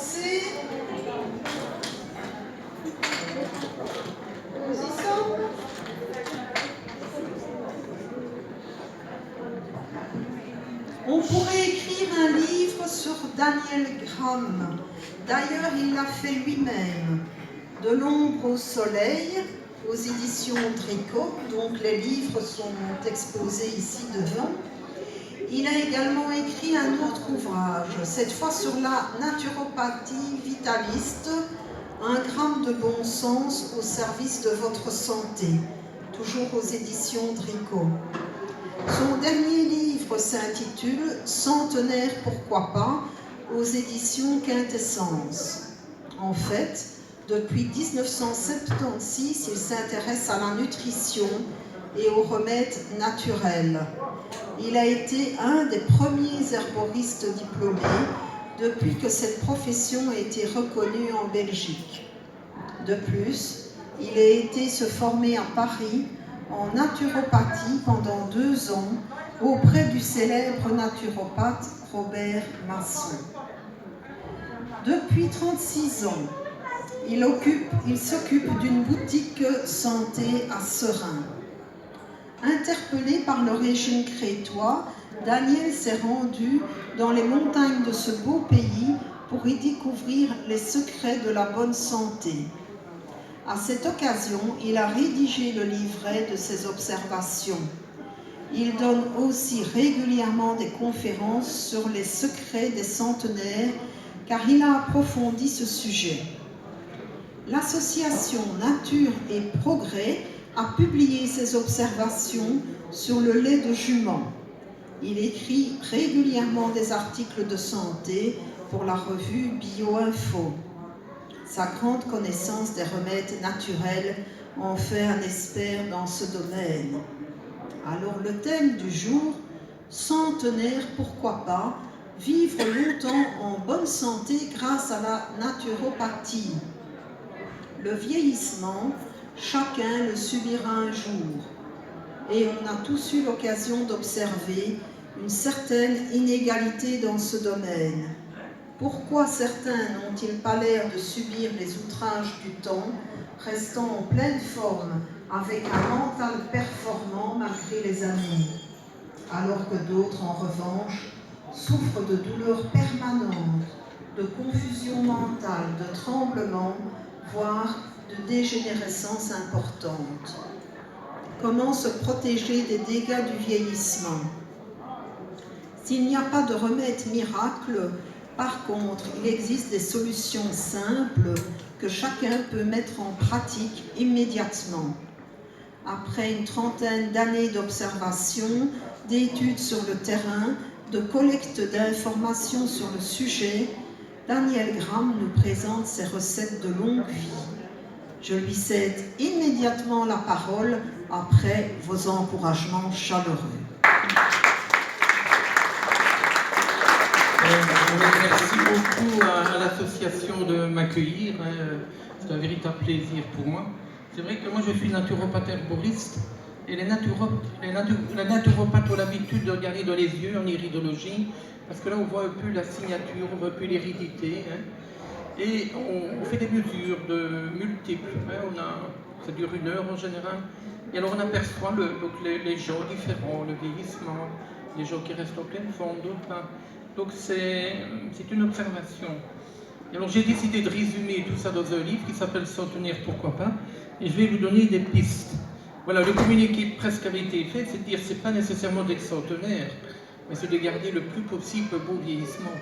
commencer. Position. On pourrait écrire un livre sur Daniel Graham. D'ailleurs, il l'a fait lui-même. De l'ombre au soleil, aux éditions Tricot. Donc les livres sont exposés ici devant. Il a également écrit un autre ouvrage, cette fois sur la naturopathie vitaliste, un gramme de bon sens au service de votre santé, toujours aux éditions Tricot. Son dernier livre s'intitule « Centenaire, pourquoi pas ?» aux éditions Quintessence. En fait, depuis 1976, il s'intéresse à la nutrition et aux remèdes naturels. Il a été un des premiers herboristes diplômés depuis que cette profession a été reconnue en Belgique. De plus, il a été se former à Paris en naturopathie pendant 2 ans auprès du célèbre naturopathe Robert Masson. Depuis 36 ans, il s'occupe d'une boutique santé à Seraing. Interpellé par le régime crétois, Daniel s'est rendu dans les montagnes de ce beau pays pour y découvrir les secrets de la bonne santé. À cette occasion, il a rédigé le livret de ses observations. Il donne aussi régulièrement des conférences sur les secrets des centenaires, car il a approfondi ce sujet. L'association Nature et Progrès a publié ses observations sur le lait de jument. Il écrit régulièrement des articles de santé pour la revue Bio-Info. Sa grande connaissance des remèdes naturels en fait un expert dans ce domaine. Alors le thème du jour, centenaire, pourquoi pas, vivre longtemps en bonne santé grâce à la naturopathie. Le vieillissement, chacun le subira un jour. Et on a tous eu l'occasion d'observer une certaine inégalité dans ce domaine. Pourquoi certains n'ont-ils pas l'air de subir les outrages du temps, restant en pleine forme, avec un mental performant malgré les années, alors que d'autres, en revanche, souffrent de douleurs permanentes, de confusion mentale, de tremblements, voire de dégénérescence importante. Comment se protéger des dégâts du vieillissement? S'il n'y a pas de remède miracle, par contre, il existe des solutions simples que chacun peut mettre en pratique immédiatement. Après une trentaine d'années d'observation, d'études sur le terrain, de collecte d'informations sur le sujet, Daniel Graham nous présente ses recettes de longue vie. Je lui cède immédiatement la parole après vos encouragements chaleureux. Merci beaucoup à l'association de m'accueillir. C'est un véritable plaisir pour moi. C'est vrai que moi je suis naturopathe herboriste et la naturopathe ont l'habitude de regarder dans les yeux en iridologie parce que là on voit un peu la signature, on voit un peu l'hérédité. Et on fait des mesures de multiples. Ça dure 1 heure en général. Et alors on aperçoit les gens différents, le vieillissement, les gens qui restent en pleine forme, d'autres pas. Donc c'est une observation. Et alors j'ai décidé de résumer tout ça dans un livre qui s'appelle Centenaire, pourquoi pas, et je vais vous donner des pistes. Voilà, le communiqué presque avait été fait, c'est de dire c'est pas nécessairement d'être centenaire, mais c'est de garder le plus possible le bon vieillissement.